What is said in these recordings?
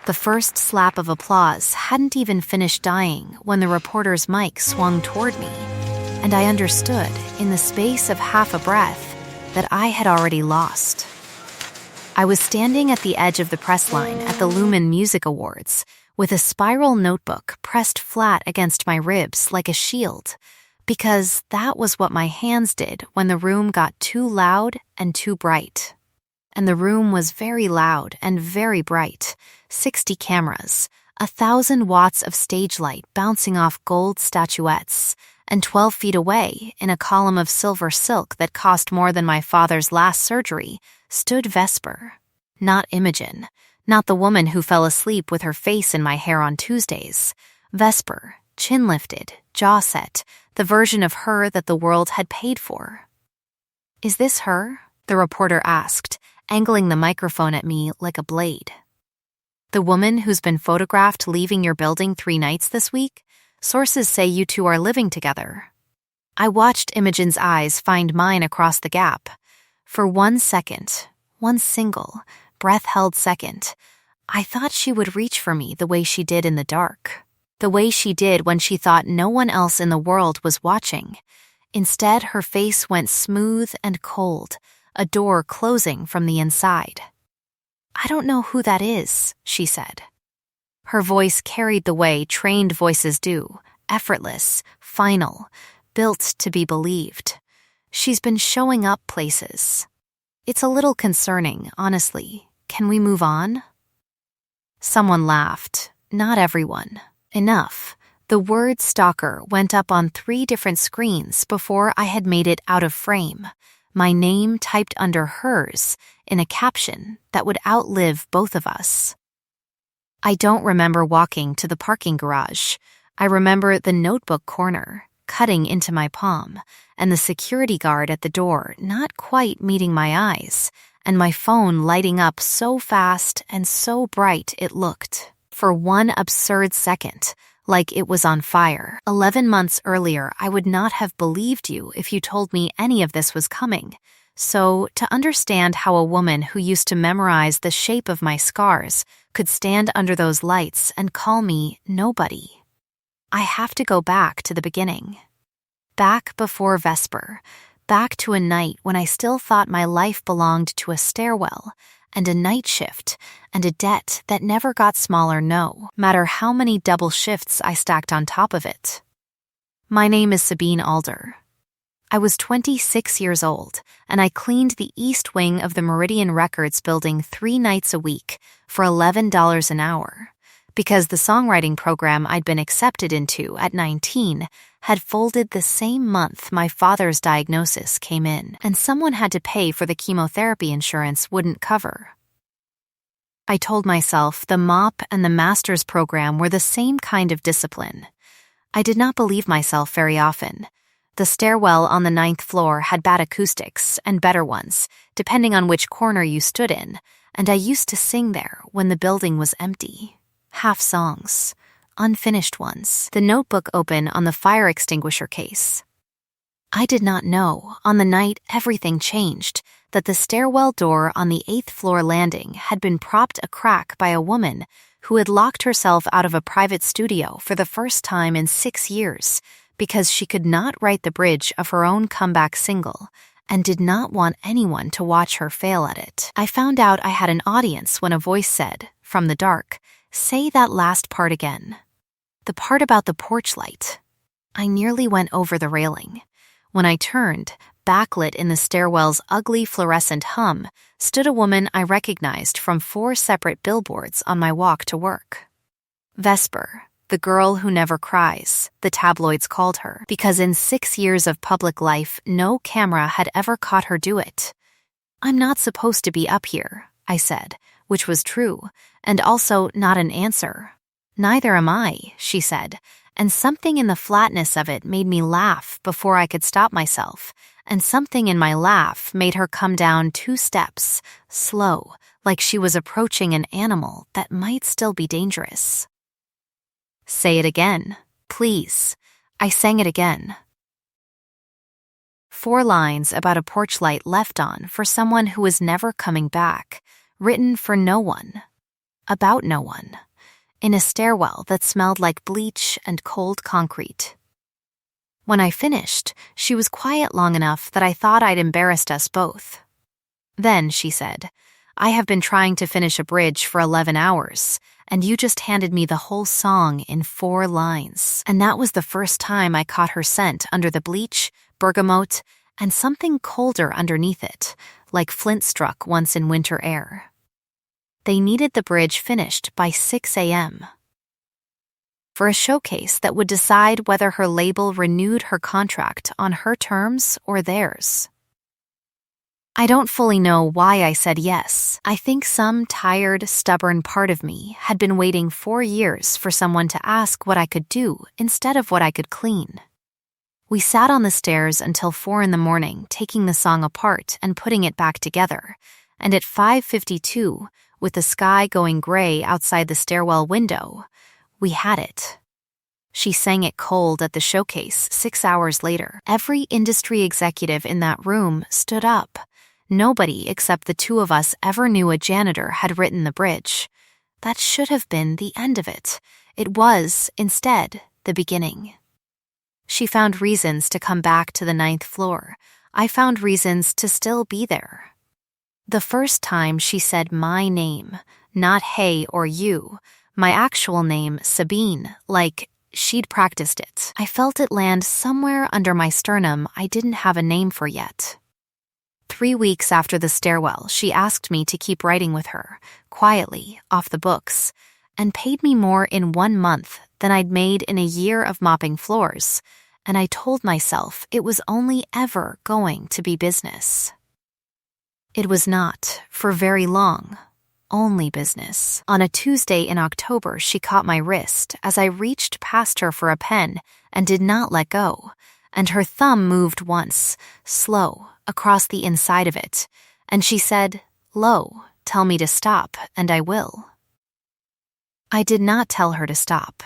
The first slap of applause hadn't even finished dying when the reporter's mic swung toward me, and I understood, in the space of half a breath, that I had already lost. I was standing at the edge of the press line at the Lumen Music Awards, with a spiral notebook pressed flat against my ribs like a shield, because that was what my hands did when the room got too loud and too bright. And the room was very loud and very bright, 60 cameras, 1,000 watts of stage light bouncing off gold statuettes, and 12 feet away, in a column of silver silk that cost more than my father's last surgery, stood Vesper. Not Imogen, not the woman who fell asleep with her face in my hair on Tuesdays. Vesper, chin lifted, jaw set, the version of her that the world had paid for. "Is this her?" the reporter asked, angling the microphone at me like a blade. "The woman who's been photographed leaving your building 3 nights this week? Sources say you two are living together." I watched Imogen's eyes find mine across the gap. For 1 second, one single, breath-held second, I thought she would reach for me the way she did in the dark. The way she did when she thought no one else in the world was watching. Instead, her face went smooth and cold, a door closing from the inside. "I don't know who that is," she said. Her voice carried the way trained voices do, effortless, final, built to be believed. "She's been showing up places. It's a little concerning, honestly. Can we move on?" Someone laughed. Not everyone. Enough. The word stalker went up on 3 different screens before I had made it out of frame. My name typed under hers in a caption that would outlive both of us. I don't remember walking to the parking garage. I remember the notebook corner, cutting into my palm, and the security guard at the door not quite meeting my eyes, and my phone lighting up so fast and so bright it looked, for one absurd second, like it was on fire. 11 months earlier, I would not have believed you if you told me any of this was coming. So, to understand how a woman who used to memorize the shape of my scars could stand under those lights and call me nobody, I have to go back to the beginning. Back before Vesper, back to a night when I still thought my life belonged to a stairwell, and a night shift, and a debt that never got smaller, no matter how many double shifts I stacked on top of it. My name is Sabine Alder. I was 26 years old, and I cleaned the east wing of the Meridian Records building 3 nights a week for $11 an hour, because the songwriting program I'd been accepted into at 19 had folded the same month my father's diagnosis came in, and someone had to pay for the chemotherapy insurance wouldn't cover. I told myself the MOP and the master's program were the same kind of discipline. I did not believe myself very often. The stairwell on the 9th floor had bad acoustics and better ones, depending on which corner you stood in, and I used to sing there when the building was empty. Half songs. Unfinished ones, the notebook open on the fire extinguisher case. I did not know, on the night everything changed, that the stairwell door on the 8th floor landing had been propped a crack by a woman who had locked herself out of a private studio for the first time in 6 years because she could not write the bridge of her own comeback single and did not want anyone to watch her fail at it. I found out I had an audience when a voice said, from the dark, "Say that last part again." The part about the porch light. I nearly went over the railing. When I turned, backlit in the stairwell's ugly fluorescent hum, stood a woman I recognized from 4 separate billboards on my walk to work. Vesper, the girl who never cries, the tabloids called her, because in 6 years of public life, no camera had ever caught her do it. "I'm not supposed to be up here," I said, which was true, and also not an answer. "Neither am I," she said, and something in the flatness of it made me laugh before I could stop myself, and something in my laugh made her come down 2 steps, slow, like she was approaching an animal that might still be dangerous. "Say it again, please." I sang it again. 4 lines about a porch light left on for someone who was never coming back, written for no one. about no one, in a stairwell that smelled like bleach and cold concrete. When I finished, she was quiet long enough that I thought I'd embarrassed us both. Then she said, "I have been trying to finish a bridge for 11 hours, and you just handed me the whole song in 4 lines." And that was the first time I caught her scent under the bleach, bergamot, and something colder underneath it, like flint struck once in winter air. They needed the bridge finished by 6 a.m. for a showcase that would decide whether her label renewed her contract on her terms or theirs. I don't fully know why I said yes. I think some tired, stubborn part of me had been waiting 4 years for someone to ask what I could do instead of what I could clean. We sat on the stairs until 4 in the morning, taking the song apart and putting it back together, and at 5:52, with the sky going gray outside the stairwell window, we had it. She sang it cold at the showcase 6 hours later. Every industry executive in that room stood up. Nobody except the 2 of us ever knew a janitor had written the bridge. That should have been the end of it. It was, instead, the beginning. She found reasons to come back to the 9th floor. I found reasons to still be there. The first time she said my name, not hey or you, my actual name, Sabine, like she'd practiced it. I felt it land somewhere under my sternum I didn't have a name for yet. 3 weeks after the stairwell, she asked me to keep writing with her, quietly, off the books, and paid me more in 1 month than I'd made in a year of mopping floors, and I told myself it was only ever going to be business. It was not, for very long, only business. On a Tuesday in October, she caught my wrist as I reached past her for a pen and did not let go, and her thumb moved once, slow, across the inside of it, and she said, "Lo, tell me to stop, and I will." I did not tell her to stop.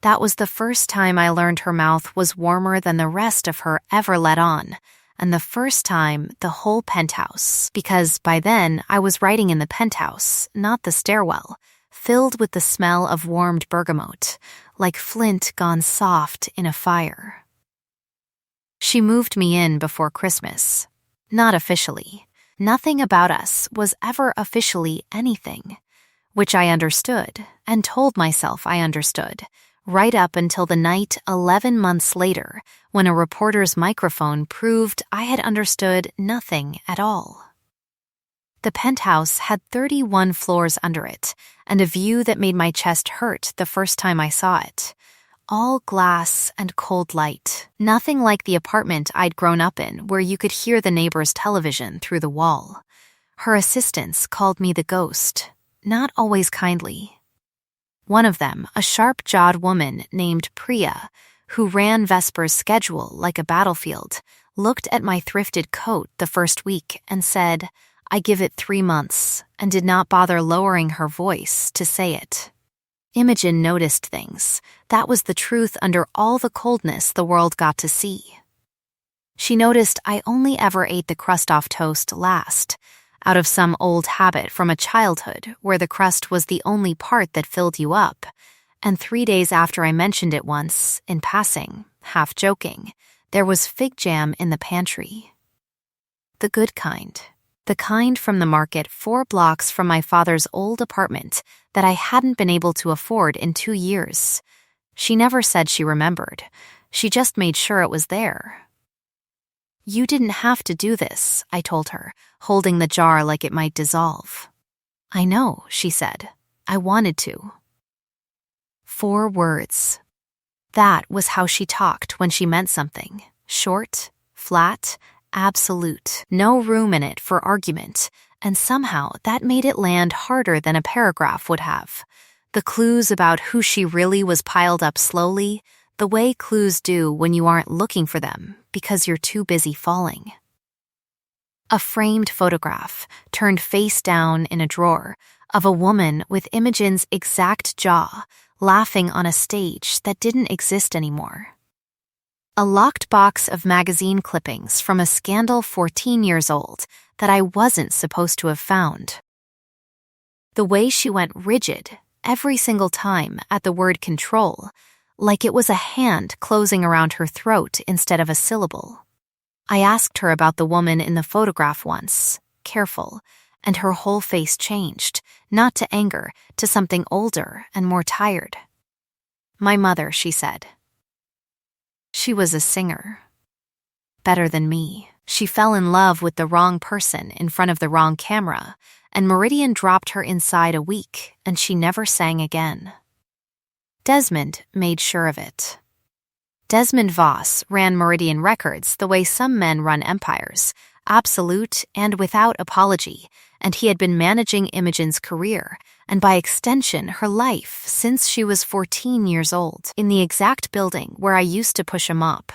That was the first time I learned her mouth was warmer than the rest of her ever let on, and the first time the whole penthouse, because by then I was writing in the penthouse, not the stairwell, filled with the smell of warmed bergamot, like flint gone soft in a fire. She moved me in before Christmas. Not officially. Nothing about us was ever officially anything, which I understood and told myself I understood, right up until the night 11 months later when a reporter's microphone proved I had understood nothing at all. The penthouse had 31 floors under it and a view that made my chest hurt the first time I saw it. All glass and cold light. Nothing like the apartment I'd grown up in where you could hear the neighbor's television through the wall. Her assistants called me the ghost, not always kindly. One of them, a sharp-jawed woman named Priya, who ran Vesper's schedule like a battlefield, looked at my thrifted coat the first week and said, "I give it 3 months," and did not bother lowering her voice to say it. Imogen noticed things. That was the truth under all the coldness the world got to see. She noticed I only ever ate the crust off toast last, out of some old habit from a childhood where the crust was the only part that filled you up, and 3 days after I mentioned it once, in passing, half joking, there was fig jam in the pantry. The good kind. The kind from the market 4 blocks from my father's old apartment that I hadn't been able to afford in 2 years. She never said she remembered. She just made sure it was there. "You didn't have to do this," I told her, holding the jar like it might dissolve. "I know," she said. "I wanted to." 4 words. That was how she talked when she meant something. Short, flat, absolute. No room in it for argument, and somehow that made it land harder than a paragraph would have. The clues about who she really was piled up slowly, the way clues do when you aren't looking for them because you're too busy falling. A framed photograph, turned face down in a drawer, of a woman with Imogen's exact jaw, laughing on a stage that didn't exist anymore. A locked box of magazine clippings from a scandal 14 years old that I wasn't supposed to have found. The way she went rigid every single time at the word control, like it was a hand closing around her throat instead of a syllable. I asked her about the woman in the photograph once, careful, and her whole face changed, not to anger, to something older and more tired. My mother, she said. She was a singer. Better than me. She fell in love with the wrong person in front of the wrong camera, and Meridian dropped her inside a week, and she never sang again. Desmond made sure of it. Desmond Voss ran Meridian Records the way some men run empires, absolute and without apology, and he had been managing Imogen's career, and by extension her life, since she was 14 years old, in the exact building where I used to push a mop.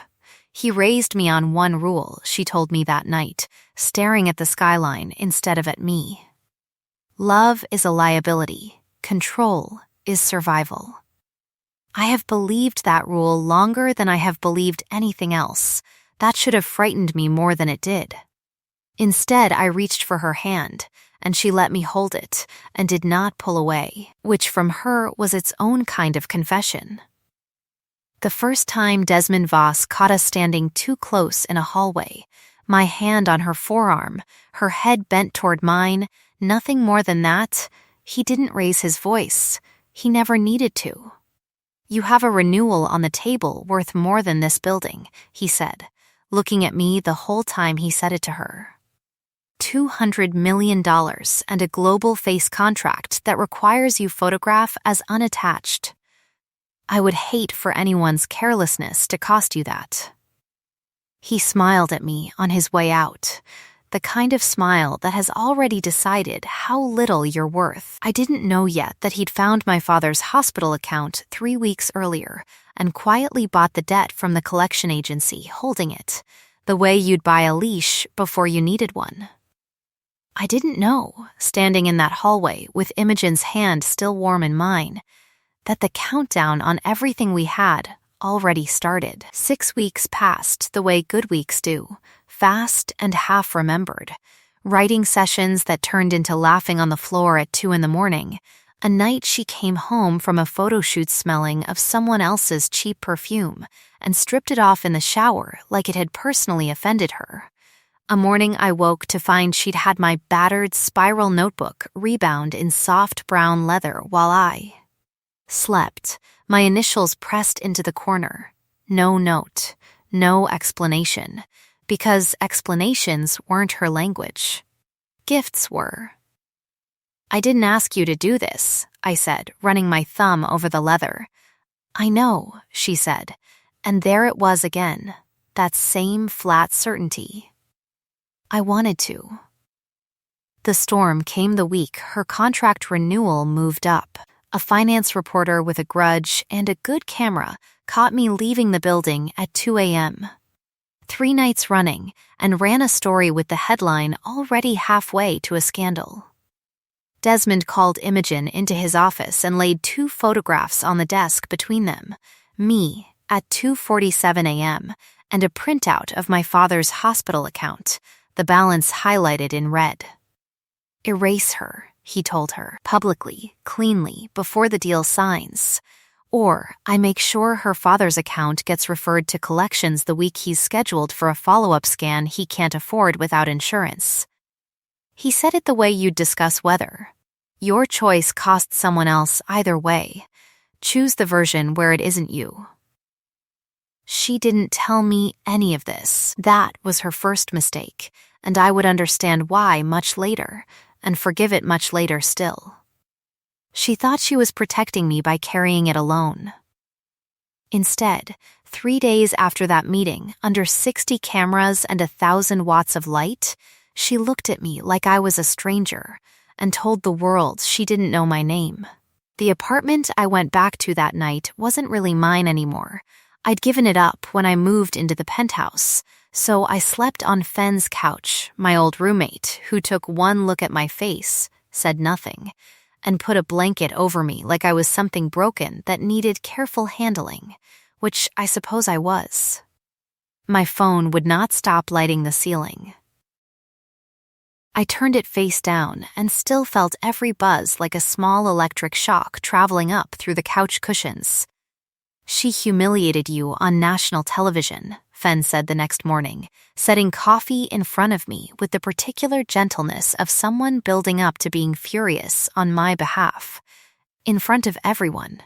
He raised me on one rule, she told me that night, staring at the skyline instead of at me. Love is a liability. Control is survival. I have believed that rule longer than I have believed anything else. That should have frightened me more than it did. Instead, I reached for her hand, and she let me hold it and did not pull away, which from her was its own kind of confession. The first time Desmond Voss caught us standing too close in a hallway, my hand on her forearm, her head bent toward mine, nothing more than that, he didn't raise his voice. He never needed to. You have a renewal on the table worth more than this building, he said, looking at me the whole time he said it to her. $200 million and a global face contract that requires you photograph as unattached. I would hate for anyone's carelessness to cost you that. He smiled at me on his way out, the kind of smile that has already decided how little you're worth. I didn't know yet that he'd found my father's hospital account 3 weeks earlier and quietly bought the debt from the collection agency holding it, the way you'd buy a leash before you needed one. I didn't know, standing in that hallway with Imogen's hand still warm in mine, that the countdown on everything we had already started. 6 weeks passed the way good weeks do, fast and half-remembered. Writing sessions that turned into laughing on the floor at 2 a.m, a night she came home from a photo shoot smelling of someone else's cheap perfume and stripped it off in the shower like it had personally offended her. A morning I woke to find she'd had my battered spiral notebook rebound in soft brown leather while I slept, my initials pressed into the corner. No note, no explanation, because explanations weren't her language. Gifts were. I didn't ask you to do this, I said, running my thumb over the leather. I know, she said, and there it was again, that same flat certainty. I wanted to. The storm came the week her contract renewal moved up. A finance reporter with a grudge and a good camera caught me leaving the building at 2 a.m. 3 nights running, and ran a story with the headline already halfway to a scandal. Desmond called Imogen into his office and laid 2 photographs on the desk between them, me at 2:47 a.m. and a printout of my father's hospital account, the balance highlighted in red. Erase her, he told her, publicly, cleanly, before the deal signs. Or I make sure her father's account gets referred to collections the week he's scheduled for a follow-up scan he can't afford without insurance. He said it the way you'd discuss weather. Your choice costs someone else either way. Choose the version where it isn't you. She didn't tell me any of this. That was her first mistake, and I would understand why much later, and forgive it much later still. She thought she was protecting me by carrying it alone. Instead, 3 days after that meeting, under 60 cameras and 1,000 watts of light, she looked at me like I was a stranger and told the world she didn't know my name. The apartment I went back to that night wasn't really mine anymore. I'd given it up when I moved into the penthouse, so I slept on Fenn's couch, my old roommate, who took one look at my face, said nothing, and put a blanket over me like I was something broken that needed careful handling, which I suppose I was. My phone would not stop lighting the ceiling. I turned it face down and still felt every buzz like a small electric shock traveling up through the couch cushions. "She humiliated you on national television," Fen said the next morning, setting coffee in front of me with the particular gentleness of someone building up to being furious on my behalf. "In front of everyone.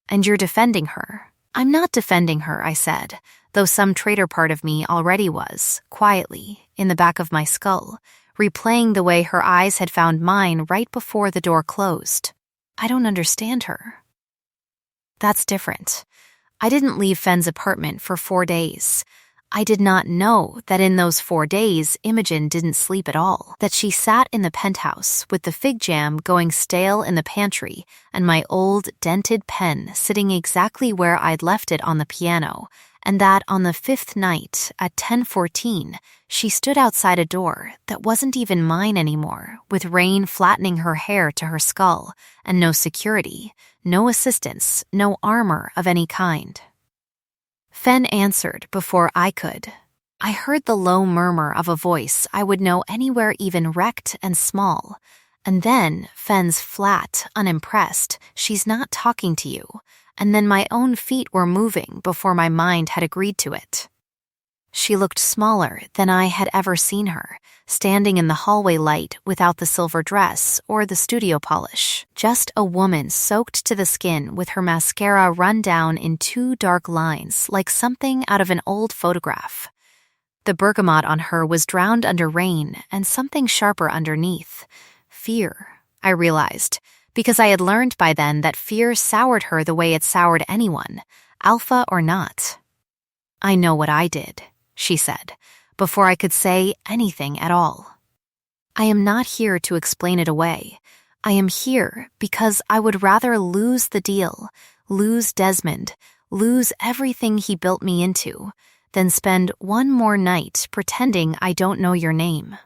And you're defending her." "I'm not defending her," I said, though some traitor part of me already was, quietly, in the back of my skull, replaying the way her eyes had found mine right before the door closed. "I don't understand her." "That's different. I didn't leave Fen's apartment for 4 days. I did not know that in those 4 days Imogen didn't sleep at all, that she sat in the penthouse with the fig jam going stale in the pantry and my old dented pen sitting exactly where I'd left it on the piano, and that on the 5th night at 10:14 she stood outside a door that wasn't even mine anymore, with rain flattening her hair to her skull, and no security, no assistance, no armor of any kind. Fen answered before I could. I heard the low murmur of a voice I would know anywhere even wrecked and small, and then Fen's flat, unimpressed, "She's not talking to you," and then my own feet were moving before my mind had agreed to it. She looked smaller than I had ever seen her, standing in the hallway light without the silver dress or the studio polish. Just a woman soaked to the skin with her mascara run down in 2 dark lines like something out of an old photograph. The bergamot on her was drowned under rain and something sharper underneath. Fear, I realized, because I had learned by then that fear soured her the way it soured anyone, alpha or not. "I know what I did," she said, before I could say anything at all. "I am not here to explain it away. I am here because I would rather lose the deal, lose Desmond, lose everything he built me into, than spend one more night pretending I don't know your name."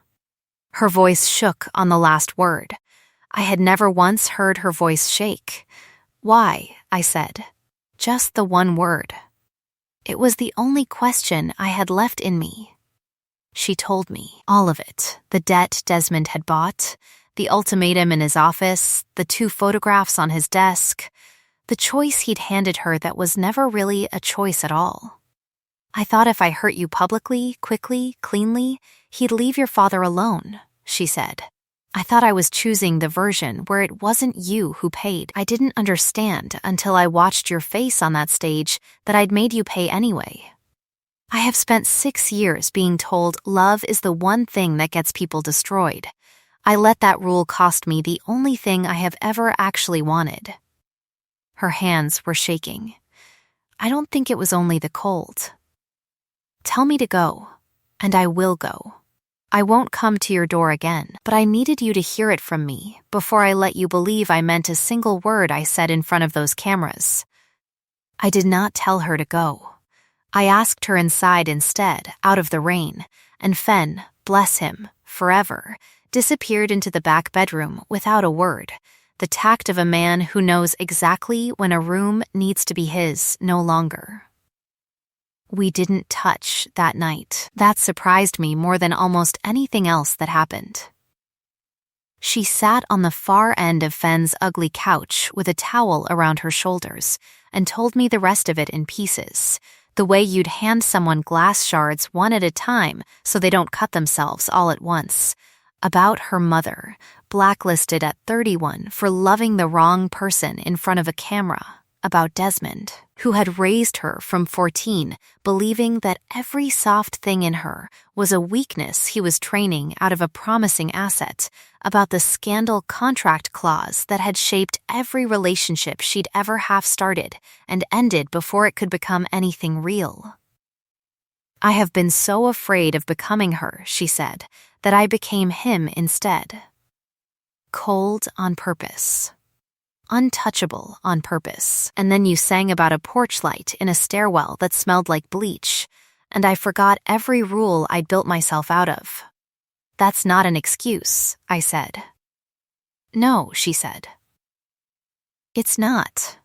Her voice shook on the last word. I had never once heard her voice shake. "Why?" I said. Just the one word. It was the only question I had left in me. She told me all of it, the debt Desmond had bought, the ultimatum in his office, the 2 photographs on his desk, the choice he'd handed her that was never really a choice at all. "I thought if I hurt you publicly, quickly, cleanly, he'd leave your father alone," she said. "I thought I was choosing the version where it wasn't you who paid. I didn't understand until I watched your face on that stage that I'd made you pay anyway. I have spent 6 years being told love is the one thing that gets people destroyed. I let that rule cost me the only thing I have ever actually wanted." Her hands were shaking. "I don't think it was only the cold. Tell me to go, and I will go. I won't come to your door again, but I needed you to hear it from me before I let you believe I meant a single word I said in front of those cameras." I did not tell her to go. I asked her inside instead, out of the rain, and Fen, bless him, forever, disappeared into the back bedroom without a word, the tact of a man who knows exactly when a room needs to be his no longer. We didn't touch that night. That surprised me more than almost anything else that happened. She sat on the far end of Fen's ugly couch with a towel around her shoulders and told me the rest of it in pieces, the way you'd hand someone glass shards one at a time so they don't cut themselves all at once, about her mother, blacklisted at 31 for loving the wrong person in front of a camera, about Desmond, who had raised her from 14, believing that every soft thing in her was a weakness he was training out of a promising asset, about the scandal contract clause that had shaped every relationship she'd ever half-started and ended before it could become anything real. "I have been so afraid of becoming her," she said, "that I became him instead. Cold on purpose. Untouchable on purpose, and then you sang about a porch light in a stairwell that smelled like bleach, and I forgot every rule I'd built myself out of." "That's not an excuse," I said. "No," she said. "It's not.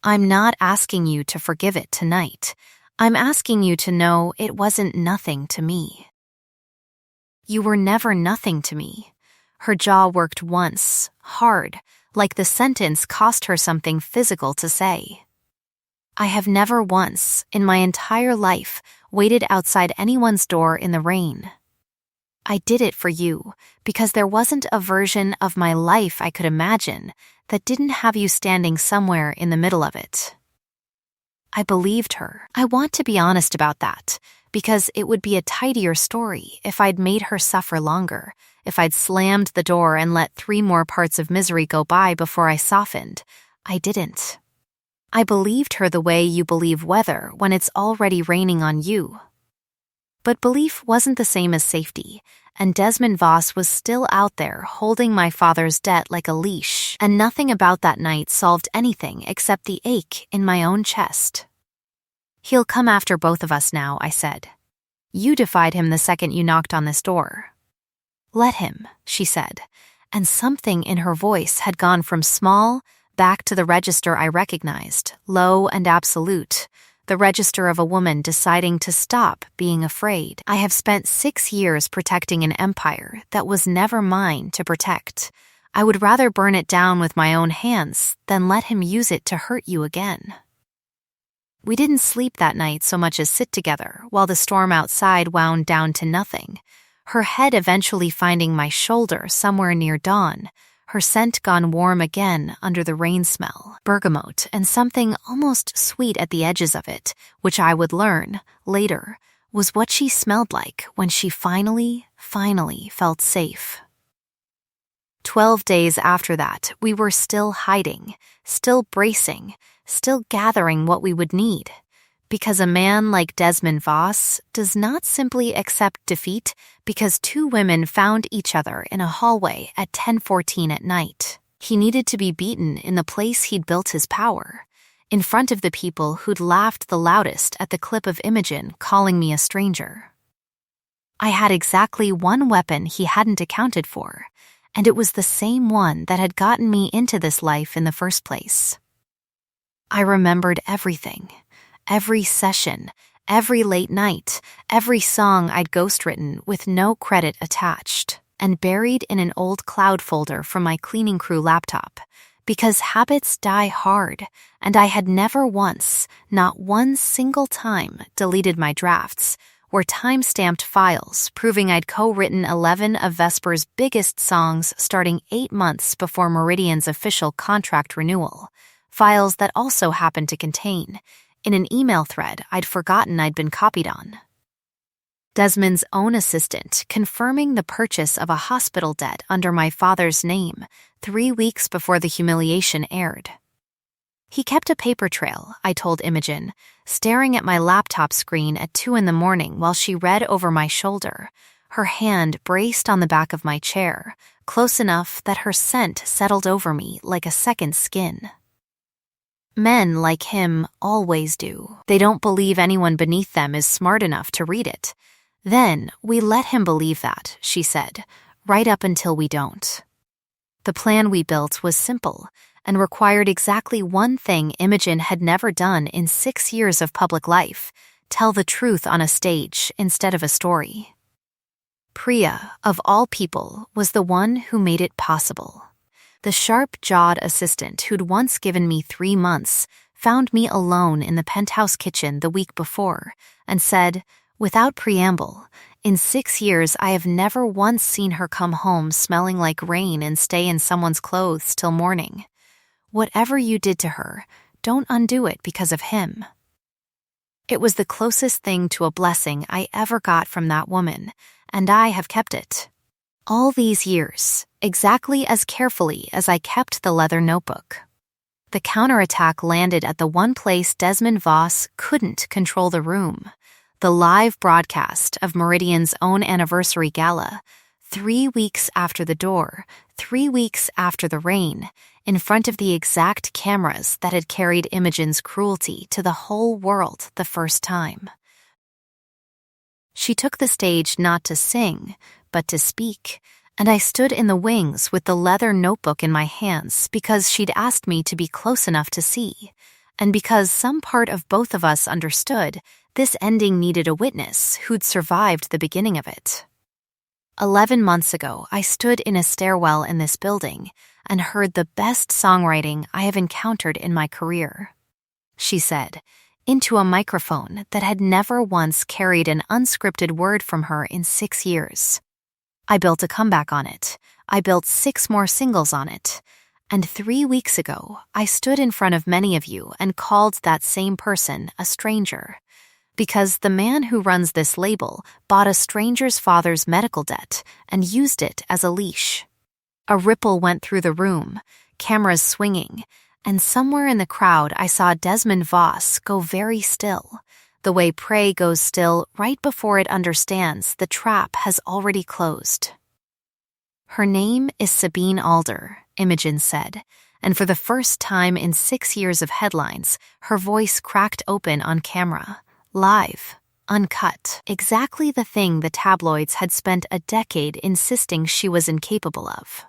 I'm not asking you to forgive it tonight. I'm asking you to know it wasn't nothing to me. You were never nothing to me. Her jaw worked once, hard, like the sentence cost her something physical to say. I have never once, in my entire life, waited outside anyone's door in the rain. I did it for you because there wasn't a version of my life I could imagine that didn't have you standing somewhere in the middle of it. I believed her. I want to be honest about that, because it would be a tidier story if I'd made her suffer longer, if I'd slammed the door and let 3 more parts of misery go by before I softened. I didn't. I believed her the way you believe weather when it's already raining on you. But belief wasn't the same as safety, and Desmond Voss was still out there holding my father's debt like a leash, and nothing about that night solved anything except the ache in my own chest. He'll come after both of us now, I said. You defied him the second you knocked on this door. Let him, she said, and something in her voice had gone from small back to the register I recognized, low and absolute, the register of a woman deciding to stop being afraid. I have spent 6 years protecting an empire that was never mine to protect. I would rather burn it down with my own hands than let him use it to hurt you again. We didn't sleep that night so much as sit together while the storm outside wound down to nothing, her head eventually finding my shoulder somewhere near dawn, her scent gone warm again under the rain smell, bergamot and something almost sweet at the edges of it, which I would learn, later, was what she smelled like when she finally felt safe. 12 days after that, we were still hiding, still bracing, still gathering what we would need, because a man like Desmond Voss does not simply accept defeat because 2 women found each other in a hallway at 10:14 at night. He needed to be beaten in the place he'd built his power, in front of the people who'd laughed the loudest at the clip of Imogen calling me a stranger. I had exactly one weapon he hadn't accounted for, and it was the same one that had gotten me into this life in the first place. I remembered everything. Every session, every late night, every song I'd ghostwritten with no credit attached, and buried in an old cloud folder from my cleaning crew laptop, because habits die hard, and I had never once, not one single time, deleted my drafts, were time-stamped files proving I'd co-written 11 of Vesper's biggest songs starting 8 months before Meridian's official contract renewal, files that also happened to contain, in an email thread I'd forgotten I'd been copied on, Desmond's own assistant confirming the purchase of a hospital debt under my father's name 3 weeks before the humiliation aired. He kept a paper trail, I told Imogen, staring at my laptop screen at 2 in the morning while she read over my shoulder, her hand braced on the back of my chair, close enough that her scent settled over me like a second skin. Men like him always do. They don't believe anyone beneath them is smart enough to read it. Then we let him believe that, she said, right up until we don't. The plan we built was simple and required exactly one thing Imogen had never done in 6 years of public life: tell the truth on a stage instead of a story. Priya, of all people, was the one who made it possible. The sharp-jawed assistant who'd once given me 3 months found me alone in the penthouse kitchen the week before and said, without preamble, in 6 years I have never once seen her come home smelling like rain and stay in someone's clothes till morning. Whatever you did to her, don't undo it because of him. It was the closest thing to a blessing I ever got from that woman, and I have kept it. All these years, exactly as carefully as I kept the leather notebook. The counterattack landed at the one place Desmond Voss couldn't control the room, the live broadcast of Meridian's own anniversary gala, 3 weeks after the door, 3 weeks after the rain, in front of the exact cameras that had carried Imogen's cruelty to the whole world the first time. She took the stage not to sing, but to speak, and I stood in the wings with the leather notebook in my hands because she'd asked me to be close enough to see, and because some part of both of us understood this ending needed a witness who'd survived the beginning of it. 11 months ago, I stood in a stairwell in this building and heard the best songwriting I have encountered in my career," she said, into a microphone that had never once carried an unscripted word from her in 6 years. "I built a comeback on it. I built 6 more singles on it. And 3 weeks ago, I stood in front of many of you and called that same person a stranger. Because the man who runs this label bought a stranger's father's medical debt and used it as a leash." A ripple went through the room, cameras swinging, and somewhere in the crowd I saw Desmond Voss go very still, the way prey goes still right before it understands the trap has already closed. "Her name is Sabine Alder," Imogen said, and for the first time in 6 years of headlines, her voice cracked open on camera, live, uncut, exactly the thing the tabloids had spent a decade insisting she was incapable of.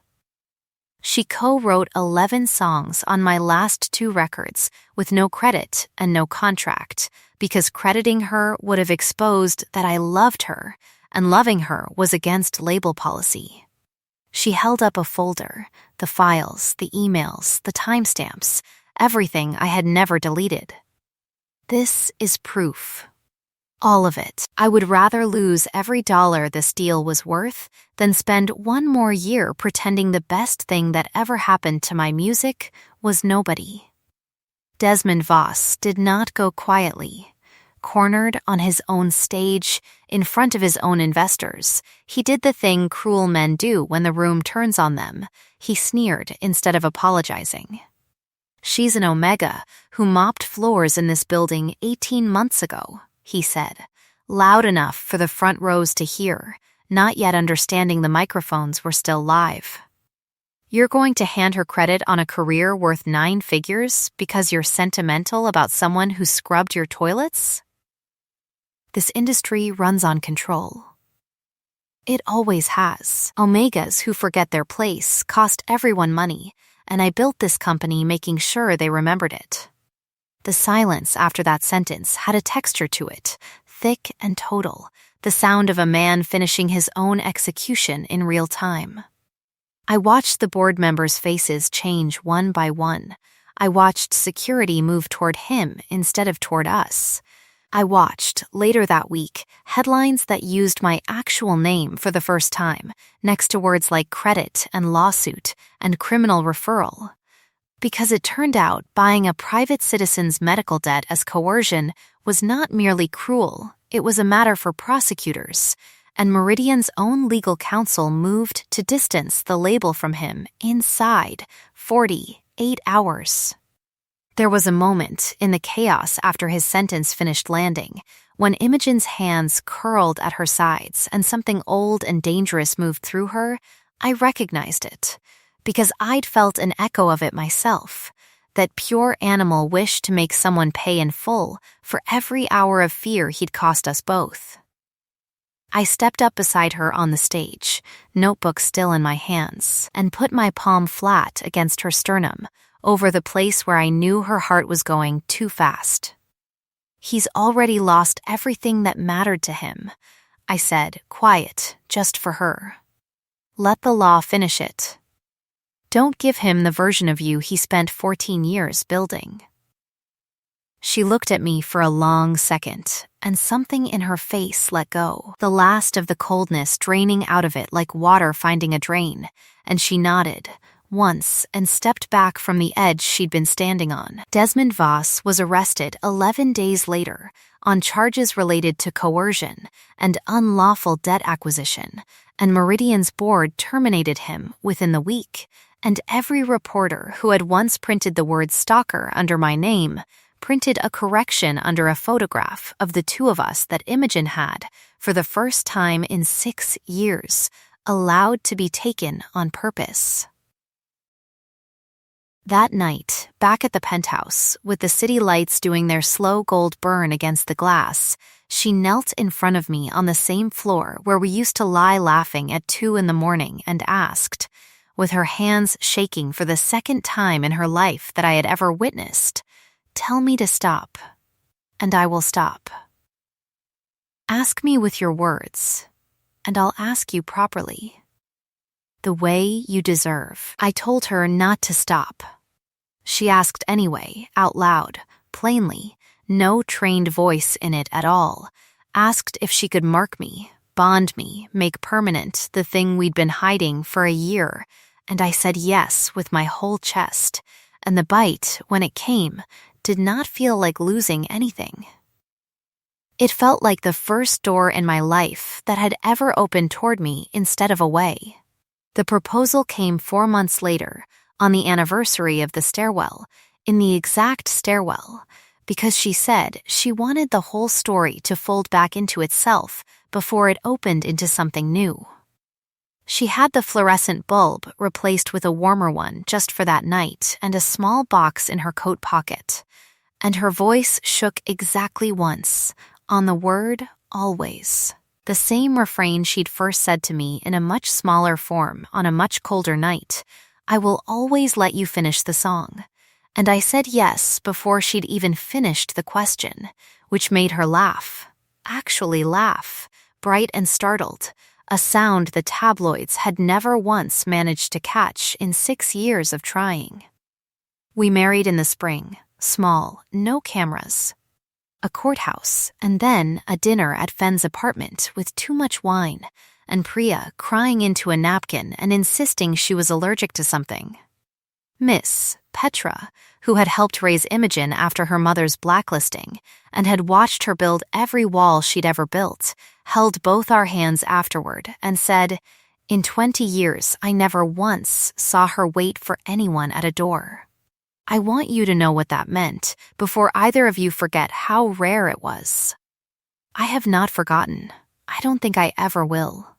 "She co-wrote 11 songs on my last 2 records with no credit and no contract, because crediting her would have exposed that I loved her, and loving her was against label policy." She held up a folder, the files, the emails, the timestamps, everything I had never deleted. "This is proof. All of it. I would rather lose every dollar this deal was worth than spend 1 more year pretending the best thing that ever happened to my music was nobody." Desmond Voss did not go quietly. Cornered on his own stage, in front of his own investors, he did the thing cruel men do when the room turns on them. He sneered instead of apologizing. "She's an omega who mopped floors in this building 18 months ago," he said, loud enough for the front rows to hear, not yet understanding the microphones were still live. "You're going to hand her credit on a career worth 9 figures because you're sentimental about someone who scrubbed your toilets?" This industry runs on control. It always has. Omegas who forget their place cost everyone money, and I built this company making sure they remembered it. The silence after that sentence had a texture to it, thick and total, the sound of a man finishing his own execution in real time. I watched the board members' faces change one by one. I watched security move toward him instead of toward us. I watched, later that week, headlines that used my actual name for the first time, next to words like credit and lawsuit and criminal referral. Because it turned out buying a private citizen's medical debt as coercion was not merely cruel, it was a matter for prosecutors, and Meridian's own legal counsel moved to distance the label from him inside 48 hours. There was a moment in the chaos after his sentence finished landing when Imogen's hands curled at her sides and something old and dangerous moved through her. I recognized it, because I'd felt an echo of it myself, that pure animal wish to make someone pay in full for every hour of fear he'd cost us both. I stepped up beside her on the stage, notebook still in my hands, and put my palm flat against her sternum, over the place where I knew her heart was going too fast. "He's already lost everything that mattered to him," I said, quiet, just for her. "Let the law finish it. Don't give him the version of you he spent 14 years building." She looked at me for a long second, and something in her face let go, the last of the coldness draining out of it like water finding a drain, and she nodded, once, and stepped back from the edge she'd been standing on. Desmond Voss was arrested 11 days later on charges related to coercion and unlawful debt acquisition, and Meridian's board terminated him within the week, and every reporter who had once printed the word stalker under my name printed a correction under a photograph of the 2 of us that Imogen had, for the first time in 6 years, allowed to be taken on purpose. That night, back at the penthouse, with the city lights doing their slow gold burn against the glass, she knelt in front of me on the same floor where we used to lie laughing at 2 a.m. and asked, with her hands shaking for the second time in her life that I had ever witnessed, "Tell me to stop, and I will stop. Ask me with your words. and I'll ask you properly. The way you deserve. I told her not to stop. She asked anyway, out loud, plainly, no trained voice in it at all, asked if she could mark me, bond me, make permanent the thing we'd been hiding for a year, and I said yes with my whole chest, and the bite, when it came, did not feel like losing anything. It felt like the first door in my life that had ever opened toward me instead of away. The proposal came 4 months later, on the anniversary of the stairwell, in the exact stairwell, because she said she wanted the whole story to fold back into itself before it opened into something new. She had the fluorescent bulb replaced with a warmer one just for that night and a small box in her coat pocket, and her voice shook exactly once, on the word always. The same refrain she'd first said to me in a much smaller form on a much colder night. I will always let you finish the song. And I said yes before she'd even finished the question, which made her laugh. Actually laugh, bright and startled, a sound the tabloids had never once managed to catch in 6 years of trying. We married in the spring, small, no cameras. A courthouse, and then a dinner at Fenn's apartment with too much wine, and Priya crying into a napkin and insisting she was allergic to something. Miss Petra, who had helped raise Imogen after her mother's blacklisting and had watched her build every wall she'd ever built, held both our hands afterward and said, "In 20 years, I never once saw her wait for anyone at a door." I want you to know what that meant before either of you forget how rare it was. I have not forgotten. I don't think I ever will.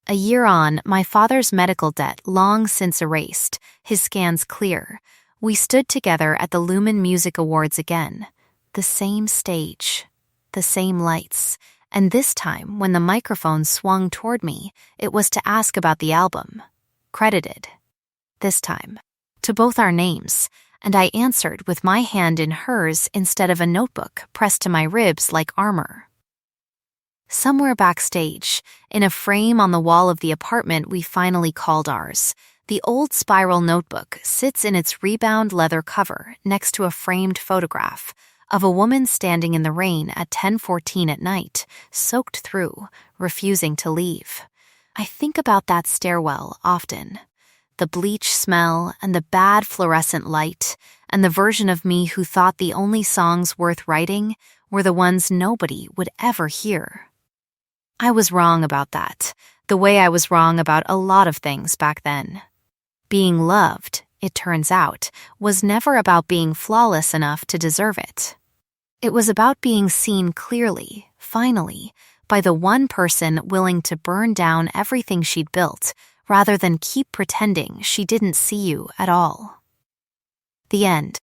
A year on, my father's medical debt long since erased, his scans clear, we stood together at the Lumen Music Awards again. The same stage, the same lights, and this time when the microphone swung toward me, it was to ask about the album. Credited. This time. To both our names, and I answered with my hand in hers instead of a notebook pressed to my ribs like armor. Somewhere backstage, in a frame on the wall of the apartment we finally called ours, the old spiral notebook sits in its rebound leather cover next to a framed photograph of a woman standing in the rain at 10:14 at night, soaked through, refusing to leave. I think about that stairwell often. The bleach smell and the bad fluorescent light, and the version of me who thought the only songs worth writing were the ones nobody would ever hear. I was wrong about that, the way I was wrong about a lot of things back then. Being loved, it turns out, was never about being flawless enough to deserve it. It was about being seen clearly, finally, by the one person willing to burn down everything she'd built, rather than keep pretending she didn't see you at all. The end.